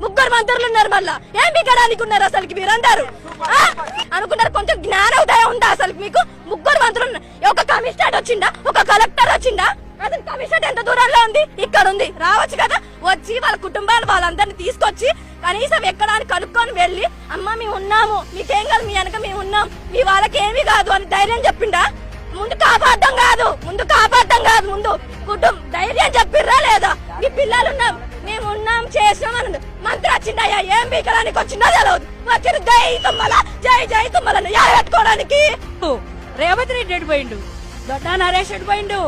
ముగ్గురు మంత్రులు ఉన్నారు, మళ్ళా ఏం బిగడానికి ఉన్నారు అసలు మీరందరూ అనుకున్నారు. కొంచెం జ్ఞానోదయం ఉందా అసలు మీకు? ముగ్గురు మంత్రులు, ఒక కమిషనర్ వచ్చిందా, ఒక కలెక్టర్ వచ్చిందా? అసలు కమిషనర్ ఎంత దూరంలో ఉంది? ఇక్కడ ఉంది, రావచ్చు కదా. వచ్చి వాళ్ళ కుటుంబాలు వాళ్ళందరినీ తీసుకొచ్చి కనీసం ఎక్కడానికి కనుక్కొని వెళ్ళి, అమ్మ మేము ఉన్నాము, మీకేం కాదు, మీ వెనక మేము ఉన్నాం, మీ వాళ్ళకి ఏమీ కాదు అని ధైర్యం చెప్పిండా? ముందు కాపాడటం కాదు, ముందు కుటుంబం ధైర్యం చెప్పిర్రా లేదా? మీ పిల్లలు ఉన్నాం, మేము ఉన్నాం, చేసాం అని మంత్రి వచ్చిండయ్యా, ఏం బీకడానికి వచ్చిందో తెలియదు. వచ్చి జై తుమ్మలను పెట్టుకోవడానికి రేవంత్ రెడ్డి ఎడిపోయిండు, దొడ్డా నరేష్ ఎడిపోయిండు,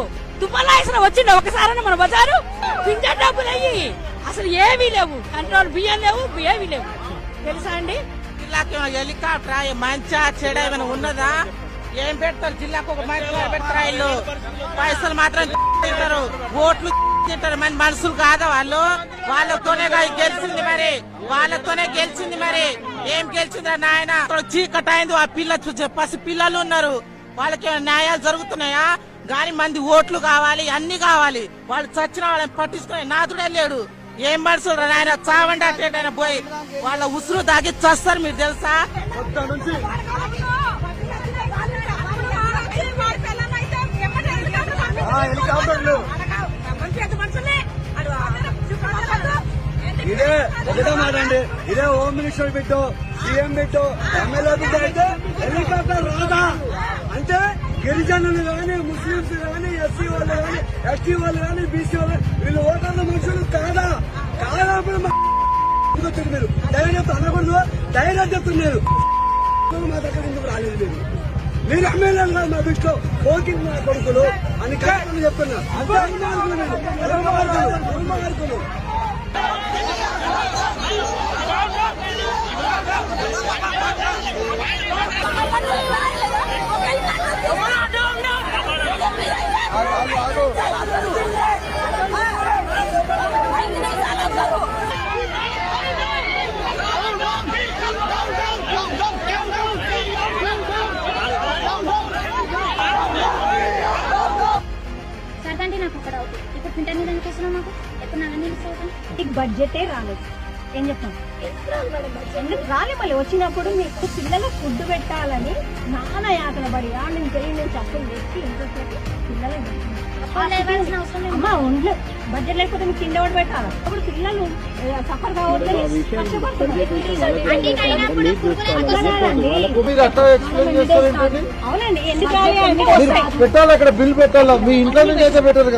తుమ్మలాయసన వచ్చిండు ఒకసారి మన బజారు. పింఛన్ డబ్బులు అయ్యి అసలు ఏమీ లేవు, కంట్రోల్ బియ్యం లేవు, ఏమీ లేవు తెలుసా అండి. జిల్లాకి హెలికాప్టర్ మంచిగా చెడ ఏమైనా ఉన్నదా? ఏం పెడతారు జిల్లాకు? ఒక మంచి పెడతారా? ఇల్లు పైసలు మాత్రం తింటారు, ఓట్లు తింటారు. మంది మనుషులు కాదా వాళ్ళు? వాళ్ళతోనే గెలిచింది మరి, వాళ్ళతోనే గెలిచింది మరి. ఏం గెలిచిందా నాయన? చీకటి అయింది, ఆ పిల్ల పసి పిల్లలు ఉన్నారు, వాళ్ళకి న్యాయాలు జరుగుతున్నాయా? గాని మంది ఓట్లు కావాలి, అన్ని కావాలి. వాళ్ళు చచ్చిన వాళ్ళని పట్టించుకునే నాదుడే లేడు. ఏం మనుషులు ఆయన చావండి అంటే పోయి వాళ్ళ ఉసురు దాగి చస్తారు, మీరు తెలుసా? ఇదే ఒకటే మాట అండి, ఇదే హోమ్ మినిస్టర్ బిడ్డో, సీఎం బిడ్డో, ఎమ్మెల్యే బిడ్డ అయితే హెలికాప్టర్ రాదా అంటే గిరిజనులు గాని, ముస్లింస్ గాని, ఎస్సీ వాళ్ళు గాని, ఎస్టీ వాళ్ళు గాని, బీసీ వాళ్ళు వీళ్ళు ఓటర్ల మనుషులు కాదా? కాదప్పుడు మీరు ధైర్యం అనకూడదు, ధైర్యం చెప్తున్నారు. మా దగ్గర ఎందుకు రాలేదు? మీరు ఎమ్మెల్యేలు కాదు మా బిడ్డలో, పోకింగ్ మా కొడుకులు అని కరెక్ట్ చెప్తున్నారు. ఇప్పుడు పింటర్ మీద ఎందుకు మాకు ఎప్పుడు నీకు బడ్జెటే రాలేదు, ఏం చెప్తాం? ఎందుకు రాలే? మళ్ళీ వచ్చినప్పుడు మీకు పిల్లలకు ఫుడ్ పెట్టాలని నాన్న యాతన పడి నేను తెలియని నేను తప్పులు తెచ్చి ఇంట్లో పిల్లలకు అమ్మా ఒంట్లో బడ్జెట్ లేకపోతే మీకు తిండి ఒకటి పెట్టాలి. అప్పుడు పిల్లలు సఫర్ కావద్దని అవునండి. ఎందుకు పెట్టాలి, అక్కడ బిల్ పెట్టాలా? మీ ఇంట్లో నుంచి అయితే పెట్టారు కదా.